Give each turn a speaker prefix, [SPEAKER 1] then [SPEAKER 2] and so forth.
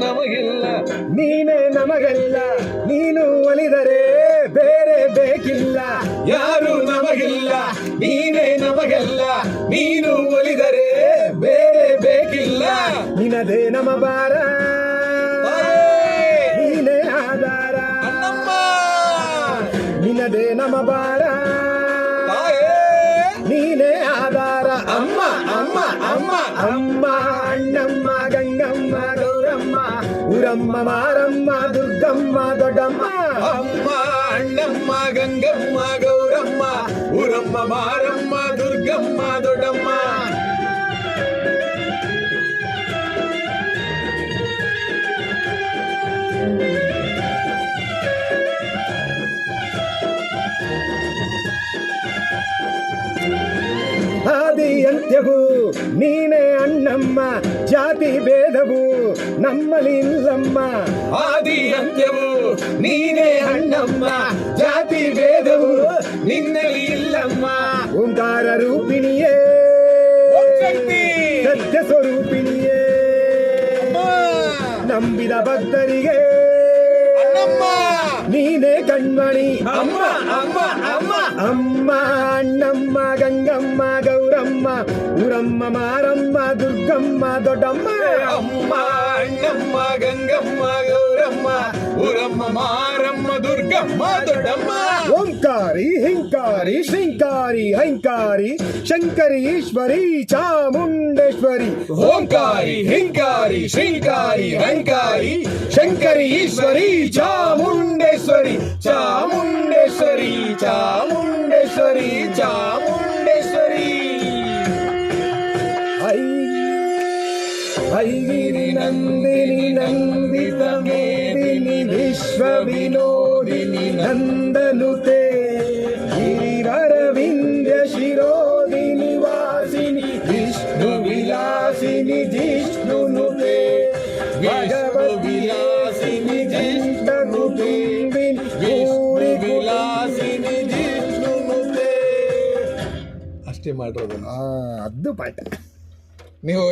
[SPEAKER 1] ನಮಗಿಲ್ಲ
[SPEAKER 2] ನೀನೇ ನಮಗೆಲ್ಲ ನೀನು ಒಲಿದರೆ ಬೇರೆ ಬೇಕಿಲ್ಲ
[SPEAKER 1] ಯಾರು ನಮಗಿಲ್ಲ ನೀನೇ ನಮಗೆಲ್ಲ ನೀನು ಒಲಿದರೆ ಬೇರೆ ಬೇಕಿಲ್ಲ
[SPEAKER 2] ನಿನದೇ ನಮ ಬಾರ ನೀನೇ ಆಧಾರ
[SPEAKER 1] ಅಣ್ಣಮ್ಮ
[SPEAKER 2] ನಿನದೇ ನಮ ಬಾರ
[SPEAKER 1] ತಾಯೇ
[SPEAKER 2] ನೀನೇ ಆಧಾರ
[SPEAKER 1] ಅಮ್ಮ ಅಮ್ಮ ಅಮ್ಮ
[SPEAKER 2] ಅಮ್ಮ ಅಣ್ಣಮ್ಮ ಗಂಗಮ್ಮ ಗೌರಮ್ಮ ಊರಮ್ಮ ಮಾರಮ್ಮ ದುರ್ಗಮ್ಮ ದೊಡ್ಡಮ್ಮ
[SPEAKER 1] ಅಮ್ಮ ಅಣ್ಣಮ್ಮ ಗಂಗಮ್ಮ ಗೌರಮ್ಮ ಊರಮ್ಮ ಮಾರಮ್ಮ ದುರ್ಗಮ್ಮ ದೊಡ್ಡಮ್ಮ
[SPEAKER 2] ಆದಿ ಅಂತ್ಯವು ನೀನೇ ಅಣ್ಣಮ್ಮ ಜಾತಿ ಭೇದವು ನಮ್ಮಲ್ಲಿ ಇಲ್ಲಮ್ಮ
[SPEAKER 1] ಆದಿ ಅಂತ್ಯವು ನೀನೇ ಅಣ್ಣಮ್ಮ ಜಾತಿ ಭೇದವು ನಿನ್ನಲ್ಲಿ ಇಲ್ಲಮ್ಮ
[SPEAKER 2] ಓಂಕಾರ ರೂಪಿಣಿಯೇ
[SPEAKER 1] ಓಂ ಶಕ್ತಿ
[SPEAKER 2] ಸತ್ಯ ಸ್ವರೂಪಿಣಿಯೇ
[SPEAKER 1] ಅಮ್ಮ
[SPEAKER 2] ನಂಬಿದ ಭಕ್ತರಿಗೆ
[SPEAKER 1] ಅಣ್ಣಮ್ಮ
[SPEAKER 2] ನೀನೇ ಕಣ್ಮಣಿ
[SPEAKER 1] ಅಮ್ಮ ಅಮ್ಮ ಅಮ್ಮ
[SPEAKER 2] ಅಮ್ಮ ಅಣ್ಣಮ್ಮ ಗಂಗಮ್ಮ ಗೌರಮ್ಮ ಊರಮ್ಮ ಮಾರಮ್ಮ ದುರ್ಗಮ್ಮ ದೊಡ್ಡಮ್ಮ
[SPEAKER 1] ಅಮ್ಮ ಅಣ್ಣಮ್ಮ ಗಂಗಮ್ಮ ಗೌರಮ್ಮ ಊರಮ್ಮ ಮಾರಮ್ಮ ದುರ್ಗಮ್ಮ ದೊಡ್ಡಮ್ಮ
[SPEAKER 2] ಓಂಕಾರಿ ಹಿಂಕಾರಿ ಶ್ರೀಂಕಾರಿ ಹೈಂಕಾರಿ ಶಂಕರಿ ಈಶ್ವರಿ ಚಾಮುಂಡೇಶ್ವರಿ
[SPEAKER 1] ಓಂಕಾರಿ ಹಿಂಕಾರಿ ಶ್ರೀಕಾರಿ ಹಂಕಾರಿ ಶಂಕರಿ ಈಶ್ವರಿ ಚಾಮುಂಡೇಶ್ವರಿ ಚಾಮುಂಡೇಶ್ವರಿ ಚಾಮುಂಡೇಶ್ವರಿ ಚಾಮುಂಡೇಶ್ವರಿ
[SPEAKER 2] ಐಗಿರಿ ನಂದಿನಿ ನಂದಿತ ಮೇದಿನಿ ವಿಶ್ವ ವಿನೋದಿನಿ ನಂದನುತೆ ಗಿರಿವರವಿಂದ್ಯ ಶಿರೋದಿನಿ ವಾಸಿನಿ ವಿಷ್ಣು ವಿಲಾಸಿನಿ ಜಿಷ್ಣುನುತೆ
[SPEAKER 1] ವಿಲಾಸಿನಿ ಜಿಷ್ಣು ವಿಷ್ಣು ವಿಲಾಸಿನಿ ಜಿಷ್ಣುನುತೆ ಅಷ್ಟೇ ಮಾಡಿರೋದು
[SPEAKER 2] ಅದು ಪಾಠ
[SPEAKER 1] ನೀವು